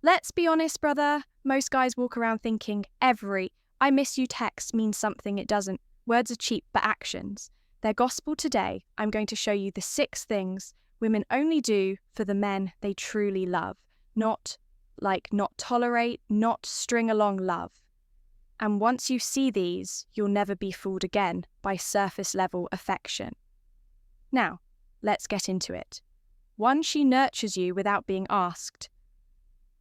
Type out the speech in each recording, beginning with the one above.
Let's be honest, brother. Most guys walk around thinking every "I miss you" text means something it doesn't. Words are cheap, but actions. They're gospel today. I'm going to show you the 6 things women only do for the men they truly love. Not tolerate, not string along love. And once you see these, you'll never be fooled again by surface level affection. Now, let's get into it. 1, she nurtures you without being asked.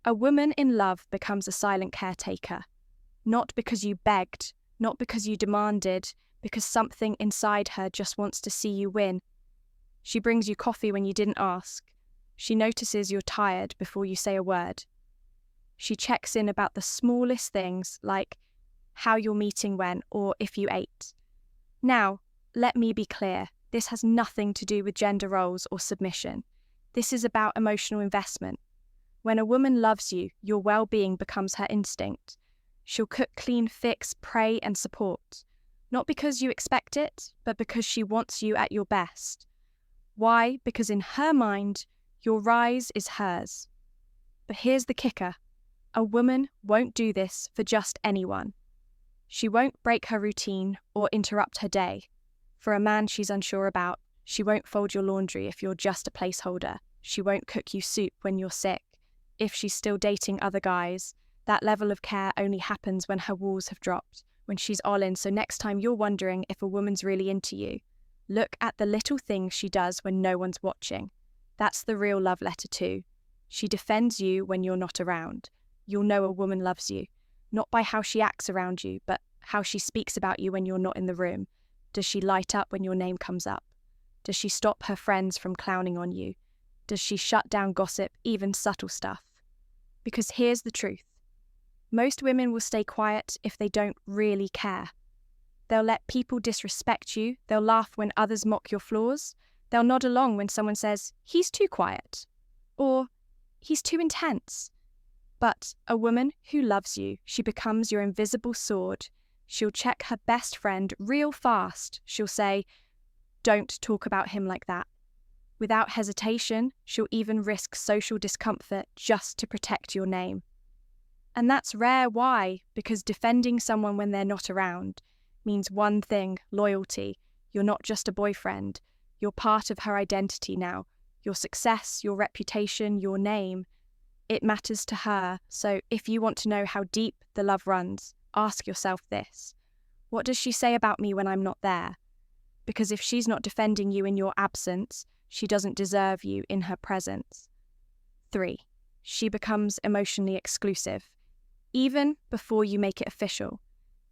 A woman in love becomes a silent caretaker. Not because you begged, not because you demanded, because something inside her just wants to see you win. She brings you coffee when you didn't ask. She notices you're tired before you say a word. She checks in about the smallest things, like how your meeting went or if you ate. Now, let me be clear, this has nothing to do with gender roles or submission. This is about emotional investment. When a woman loves you, your well-being becomes her instinct. She'll cook, clean, fix, pray, and support. Not because you expect it, but because she wants you at your best. Why? Because in her mind, your rise is hers. But here's the kicker. A woman won't do this for just anyone. She won't break her routine or interrupt her day. For a man she's unsure about, she won't fold your laundry if you're just a placeholder. She won't cook you soup when you're sick. If she's still dating other guys, that level of care only happens when her walls have dropped, when she's all in. So next time you're wondering if a woman's really into you, look at the little things she does when no one's watching. That's the real love letter too. She defends you when you're not around. You'll know a woman loves you, not by how she acts around you, but how she speaks about you when you're not in the room. Does she light up when your name comes up? Does she stop her friends from clowning on you? Does she shut down gossip, even subtle stuff? Because here's the truth. Most women will stay quiet if they don't really care. They'll let people disrespect you. They'll laugh when others mock your flaws. They'll nod along when someone says, "He's too quiet," or "He's too intense." But a woman who loves you, she becomes your invisible sword. She'll check her best friend real fast. She'll say, "Don't talk about him like that." Without hesitation, she'll even risk social discomfort just to protect your name. And that's rare. Why? Because defending someone when they're not around means one thing: loyalty. You're not just a boyfriend. You're part of her identity now. Your success, your reputation, your name. It matters to her. So if you want to know how deep the love runs, ask yourself this. What does she say about me when I'm not there? Because if she's not defending you in your absence, she doesn't deserve you in her presence. 3, she becomes emotionally exclusive, even before you make it official.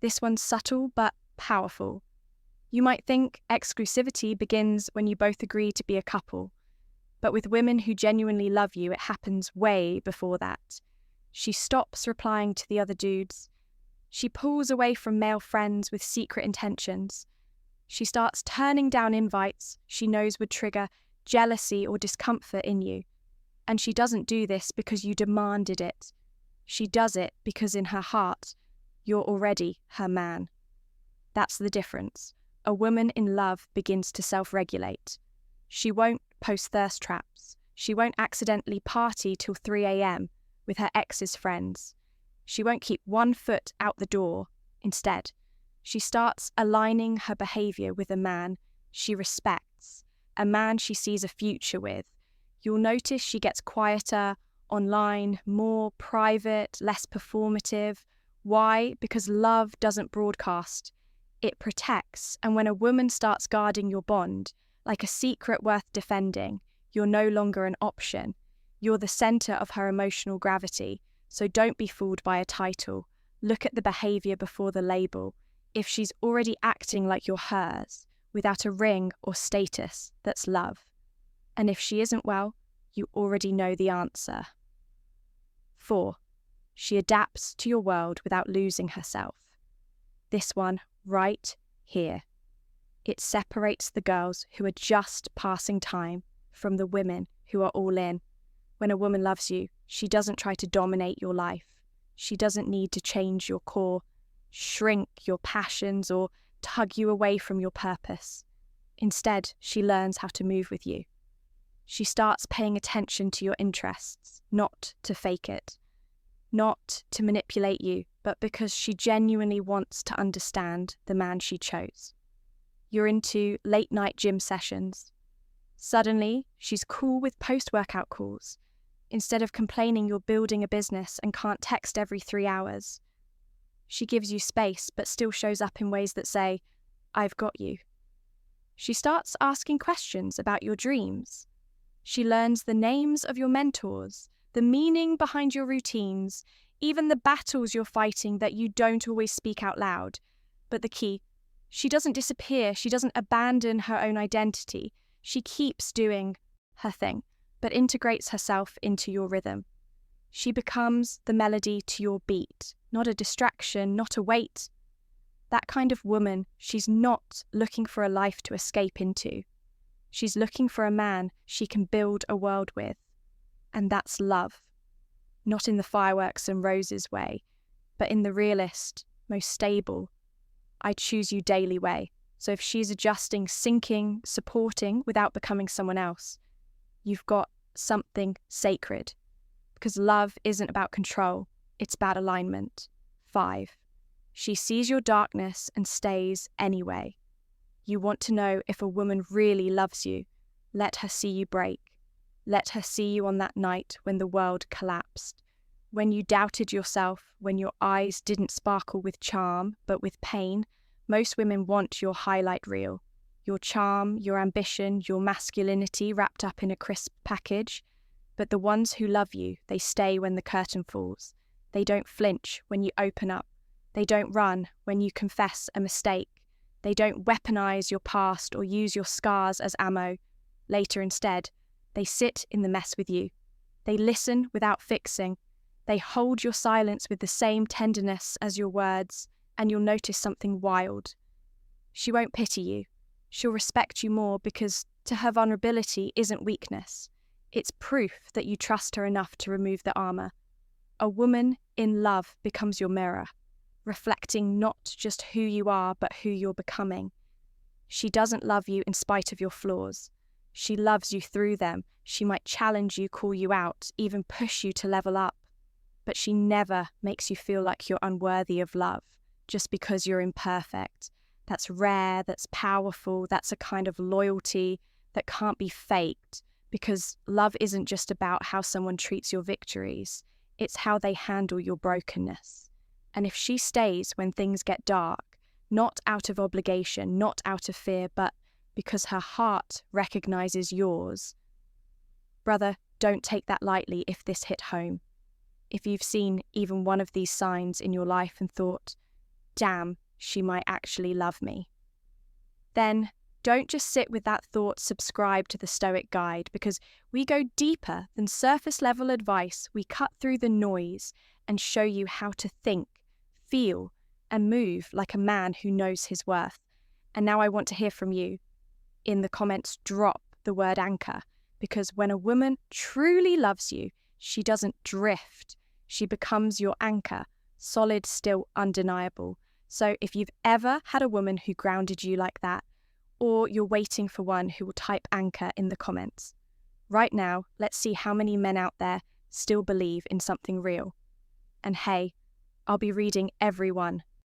This one's subtle but powerful. You might think exclusivity begins when you both agree to be a couple, but with women who genuinely love you, it happens way before that. She stops replying to the other dudes. She pulls away from male friends with secret intentions. She starts turning down invites she knows would trigger jealousy or discomfort in you. And she doesn't do this because you demanded it. She does it because in her heart, you're already her man. That's the difference. A woman in love begins to self-regulate. She won't post thirst traps. She won't accidentally party till 3 a.m. with her ex's friends. She won't keep one foot out the door. Instead, she starts aligning her behavior with a man she respects, a man she sees a future with. You'll notice she gets quieter online, more private, less performative. Why? Because love doesn't broadcast. It protects. And when a woman starts guarding your bond, like a secret worth defending, you're no longer an option. You're the center of her emotional gravity. So don't be fooled by a title. Look at the behavior before the label. If she's already acting like you're hers, without a ring or status, that's love. And if she isn't, well, you already know the answer. 4, she adapts to your world without losing herself. This one right here. It separates the girls who are just passing time from the women who are all in. When a woman loves you, she doesn't try to dominate your life. She doesn't need to change your core, shrink your passions, or tug you away from your purpose. Instead, she learns how to move with you. She starts paying attention to your interests, not to fake it. not to manipulate you, but because she genuinely wants to understand the man she chose. You're into late-night gym sessions. Suddenly, she's cool with post-workout calls. Instead of complaining you're building a business and can't text every 3 hours. She gives you space, but still shows up in ways that say, "I've got you." She starts asking questions about your dreams. She learns the names of your mentors, the meaning behind your routines, even the battles you're fighting that you don't always speak out loud. But the key, she doesn't disappear, she doesn't abandon her own identity. She keeps doing her thing, but integrates herself into your rhythm. She becomes the melody to your beat, not a distraction, not a weight. That kind of woman, she's not looking for a life to escape into. She's looking for a man she can build a world with. And that's love. Not in the fireworks and roses way, but in the realist, most stable, I choose you daily way. So if she's adjusting, sinking, supporting without becoming someone else, you've got something sacred. Because love isn't about control, it's about alignment. 5. She sees your darkness and stays anyway. You want to know if a woman really loves you. Let her see you break. Let her see you on that night when the world collapsed. When you doubted yourself, when your eyes didn't sparkle with charm, but with pain. Most women want your highlight reel. Your charm, your ambition, your masculinity wrapped up in a crisp package. But the ones who love you, they stay when the curtain falls. They don't flinch when you open up. They don't run when you confess a mistake. They don't weaponize your past or use your scars as ammo. Later instead, they sit in the mess with you. They listen without fixing. They hold your silence with the same tenderness as your words, and you'll notice something wild. She won't pity you. She'll respect you more because to her vulnerability isn't weakness. It's proof that you trust her enough to remove the armor. A woman in love becomes your mirror, reflecting not just who you are, but who you're becoming. She doesn't love you in spite of your flaws. She loves you through them. She might challenge you, call you out, even push you to level up. But she never makes you feel like you're unworthy of love just because you're imperfect. That's rare, that's powerful, that's a kind of loyalty that can't be faked, because love isn't just about how someone treats your victories, it's how they handle your brokenness. And if she stays when things get dark, not out of obligation, not out of fear, but because her heart recognizes yours. Brother, don't take that lightly if this hit home. If you've seen even one of these signs in your life and thought, damn, she might actually love me, then don't just sit with that thought. Subscribe to the Stoic Guide, because we go deeper than surface level advice. We cut through the noise and show you how to think, feel, and move like a man who knows his worth. And now I want to hear from you. In the comments, drop the word anchor, because when a woman truly loves you, she doesn't drift. She becomes your anchor, solid, still, undeniable. So if you've ever had a woman who grounded you like that, or you're waiting for one who will type anchor in the comments. Right now, let's see how many men out there still believe in something real. And hey, I'll be reading every one,